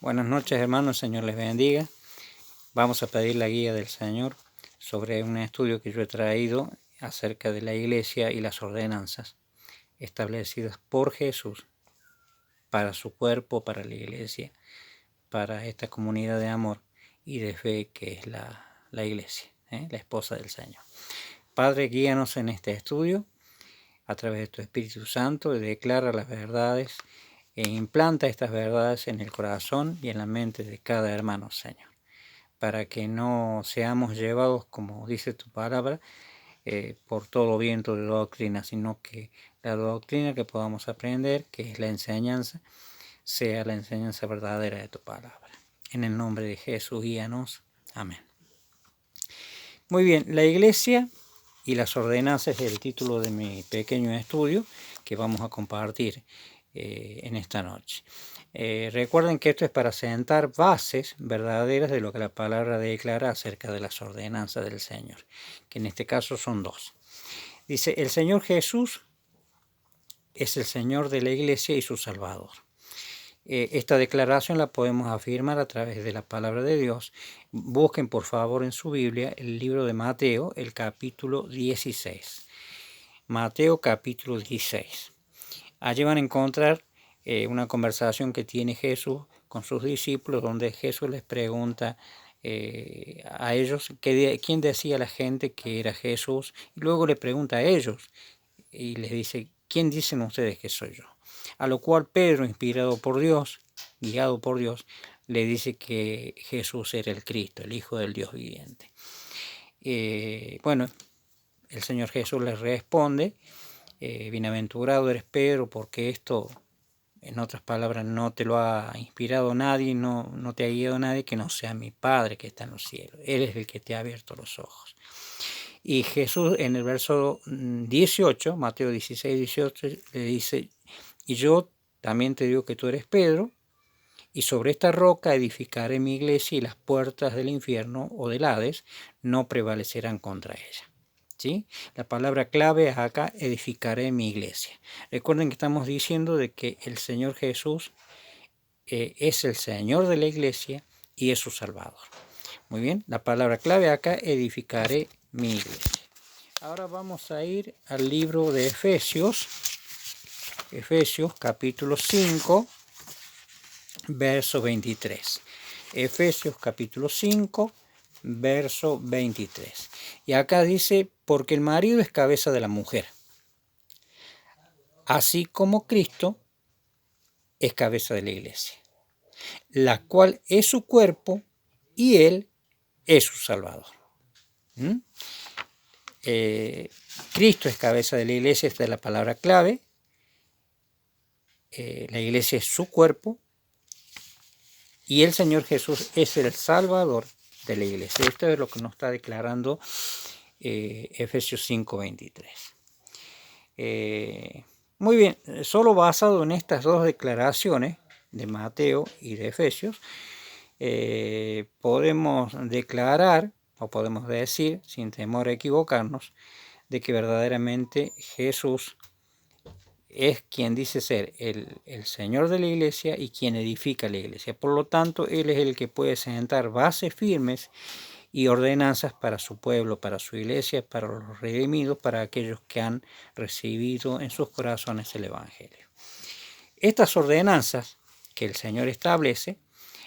Buenas noches, hermanos, Señor les bendiga. Vamos a pedir la guía del Señor sobre un estudio que yo he traído acerca de la iglesia y las ordenanzas establecidas por Jesús para su cuerpo, para la iglesia, para esta comunidad de amor y de fe que es la iglesia, la esposa del Señor. Padre, guíanos en este estudio a través de tu Espíritu Santo y declara las verdades e implanta estas verdades en el corazón y en la mente de cada hermano, Señor, para que no seamos llevados, como dice tu palabra, por todo viento de doctrina, sino que la doctrina que podamos aprender, que es la enseñanza, sea la enseñanza verdadera de tu palabra. En el nombre de Jesús, guíanos. Amén. Muy bien, la iglesia y las ordenanzas es el título de mi pequeño estudio que vamos a compartir en esta noche. Recuerden que esto es para sentar bases verdaderas de lo que la palabra declara acerca de las ordenanzas del Señor, que en este caso son dos. Dice, el Señor Jesús es el Señor de la iglesia y su Salvador. Esta declaración la podemos afirmar a través de la palabra de Dios. Busquen por favor en su Biblia el libro de Mateo, el capítulo 16. Mateo capítulo 16. Allí van a encontrar una conversación que tiene Jesús con sus discípulos, donde Jesús les pregunta a ellos quién decía la gente que era Jesús, y luego le pregunta a ellos y les dice, ¿quién dicen ustedes que soy yo? A lo cual Pedro, inspirado por Dios, guiado por Dios, le dice que Jesús era el Cristo, el Hijo del Dios viviente. Bueno, el Señor Jesús les responde, bienaventurado eres Pedro, porque esto, en otras palabras, no te lo ha inspirado nadie, no te ha guiado nadie que no sea mi Padre que está en los cielos. Él es el que te ha abierto los ojos. Y Jesús en el verso 18, Mateo 16, 18, le dice, y yo también te digo que tú eres Pedro, y sobre esta roca edificaré mi iglesia y las puertas del infierno o del Hades no prevalecerán contra ella. ¿Sí? La palabra clave es acá, edificaré mi iglesia. Recuerden que estamos diciendo de que el Señor Jesús es el Señor de la iglesia y es su Salvador. Muy bien, la palabra clave acá, edificaré mi iglesia. Ahora vamos a ir al libro de Efesios capítulo 5, verso 23. Efesios capítulo 5, verso 23. Y acá dice, porque el marido es cabeza de la mujer, así como Cristo es cabeza de la iglesia, la cual es su cuerpo y él es su Salvador. Cristo es cabeza de la iglesia, esta es la palabra clave. La iglesia es su cuerpo y el Señor Jesús es el Salvador de la iglesia. Esto es lo que nos está declarando Efesios 5:23. Muy bien, solo basado en estas dos declaraciones de Mateo y de Efesios, podemos declarar o podemos decir, sin temor a equivocarnos, de que verdaderamente Jesús es quien dice ser el Señor de la iglesia y quien edifica la iglesia. Por lo tanto, Él es el que puede sentar bases firmes y ordenanzas para su pueblo, para su iglesia, para los redimidos, para aquellos que han recibido en sus corazones el Evangelio. Estas ordenanzas que el Señor establece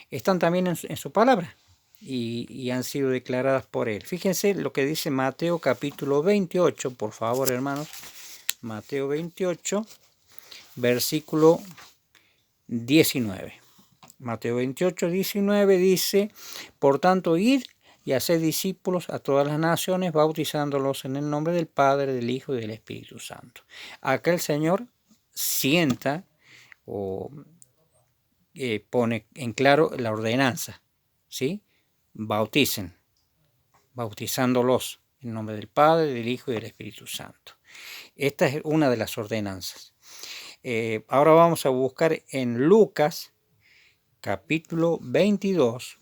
están también en su palabra y han sido declaradas por Él. Fíjense lo que dice Mateo capítulo 28, por favor, hermanos. Mateo 28, versículo 19. Mateo 28, 19 dice, por tanto, id y haced discípulos a todas las naciones, bautizándolos en el nombre del Padre, del Hijo y del Espíritu Santo. Acá el Señor sienta o pone en claro la ordenanza, ¿sí? Bauticen, bautizándolos en nombre del Padre, del Hijo y del Espíritu Santo. Esta es una de las ordenanzas. Ahora vamos a buscar en Lucas, capítulo 22.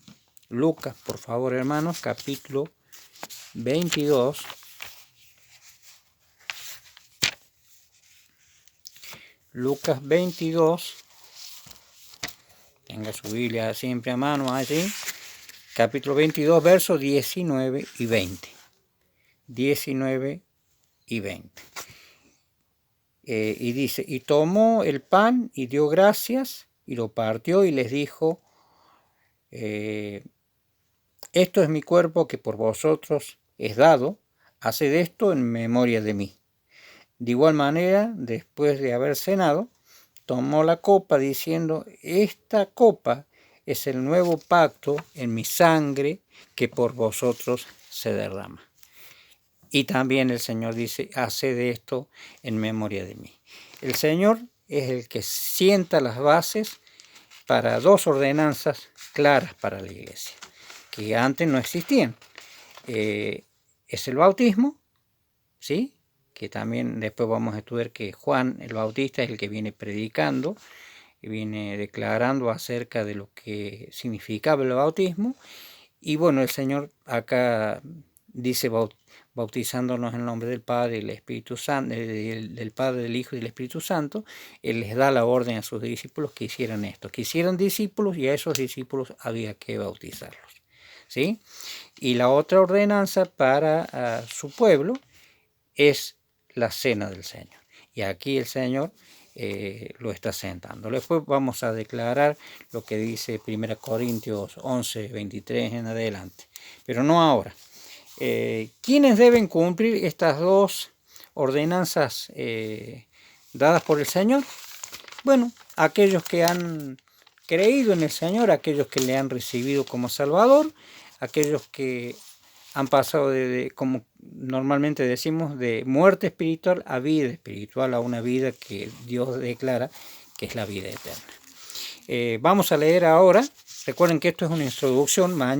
Lucas, por favor, hermanos, capítulo 22. Lucas 22. tenga su Biblia siempre a mano allí, capítulo 22, versos 19 y 20. 19 y 20. Y dice, y tomó el pan y dio gracias y lo partió y les dijo, esto es mi cuerpo que por vosotros es dado, haced esto en memoria de mí. De igual manera, después de haber cenado, tomó la copa diciendo, esta copa es el nuevo pacto en mi sangre que por vosotros se derrama. Y también el Señor dice, haced esto en memoria de mí. El Señor es el que sienta las bases para dos ordenanzas claras para la iglesia, que antes no existían. Es el bautismo, ¿sí? Que también después vamos a estudiar que Juan el Bautista es el que viene predicando y viene declarando acerca de lo que significaba el bautismo. Y bueno, el Señor acá dice bautizándonos en el nombre del Padre y del Espíritu Santo, del Padre, del Hijo y del Espíritu Santo. Él les da la orden a sus discípulos que hicieran esto, que hicieran discípulos, y a esos discípulos había que bautizarlos, ¿sí? Y la otra ordenanza para su pueblo es la cena del Señor. Y aquí el Señor lo está sentando. Después vamos a declarar lo que dice 1 Corintios 11, 23 en adelante. Pero no ahora. ¿Quiénes deben cumplir estas dos ordenanzas dadas por el Señor? Bueno, aquellos que han creído en el Señor, aquellos que le han recibido como Salvador, aquellos que han pasado como normalmente decimos, de muerte espiritual a vida espiritual, a una vida que Dios declara que es la vida eterna. Vamos a leer ahora, recuerden que esto es una introducción, más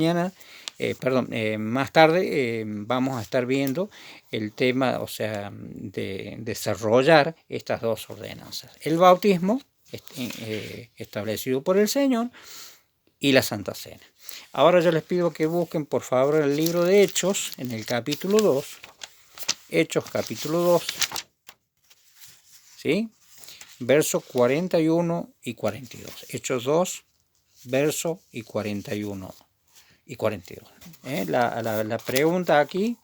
tarde vamos a estar viendo el tema, o sea, de desarrollar estas dos ordenanzas. El bautismo, establecido por el Señor, y la Santa Cena. Ahora yo les pido que busquen por favor el libro de Hechos, en el capítulo 2, Hechos capítulo 2, ¿sí? Versos 41 y 42. Hechos 2, verso y 41 y 42. La pregunta aquí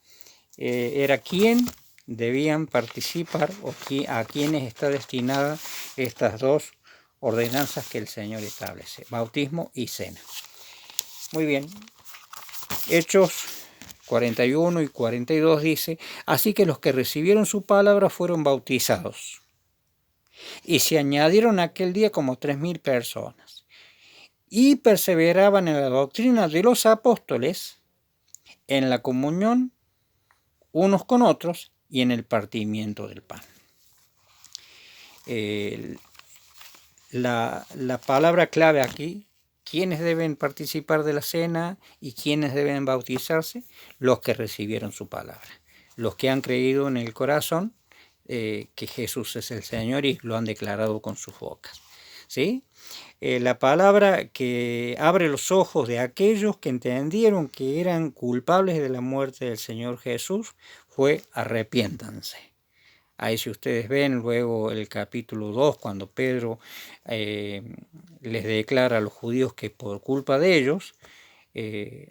era quién debían participar o a quiénes está destinada estas dos ordenanzas que el Señor establece, bautismo y cena. Muy bien, Hechos 41 y 42 dice, así que los que recibieron su palabra fueron bautizados, y se añadieron aquel día como 3.000 personas, y perseveraban en la doctrina de los apóstoles, en la comunión unos con otros, y en el partimiento del pan. La palabra clave aquí, ¿quiénes deben participar de la cena y quiénes deben bautizarse? Los que recibieron su palabra, los que han creído en el corazón que Jesús es el Señor y lo han declarado con sus bocas, ¿sí? La palabra que abre los ojos de aquellos que entendieron que eran culpables de la muerte del Señor Jesús fue arrepiéntanse. Ahí si ustedes ven luego el capítulo 2, cuando Pedro les declara a los judíos que por culpa de ellos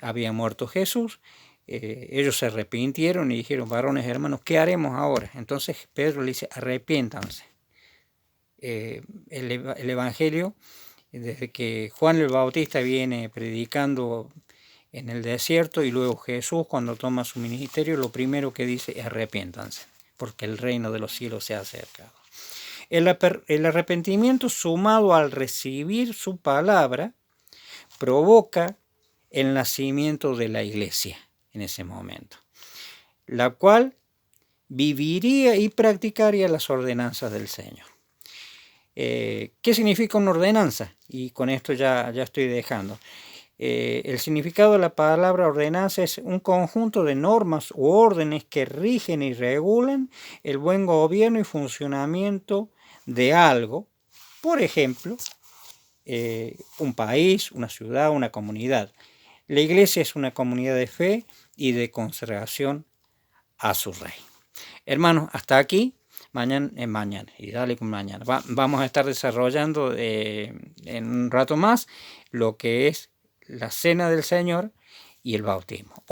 había muerto Jesús, ellos se arrepintieron y dijeron, varones hermanos, ¿qué haremos ahora? Entonces Pedro le dice, arrepiéntanse. El Evangelio, desde que Juan el Bautista viene predicando en el desierto y luego Jesús cuando toma su ministerio, lo primero que dice es arrepiéntanse, porque el reino de los cielos se ha acercado. El arrepentimiento sumado al recibir su palabra provoca el nacimiento de la iglesia en ese momento, la cual viviría y practicaría las ordenanzas del Señor. ¿Qué significa una ordenanza? Y con esto ya estoy dejando. El significado de la palabra ordenanza es un conjunto de normas u órdenes que rigen y regulan el buen gobierno y funcionamiento de algo. Por ejemplo, un país, una ciudad, una comunidad. La iglesia es una comunidad de fe y de consagración a su rey. Hermanos, hasta aquí mañana, y dale con mañana. Vamos a estar desarrollando en un rato más lo que es la cena del Señor y el bautismo.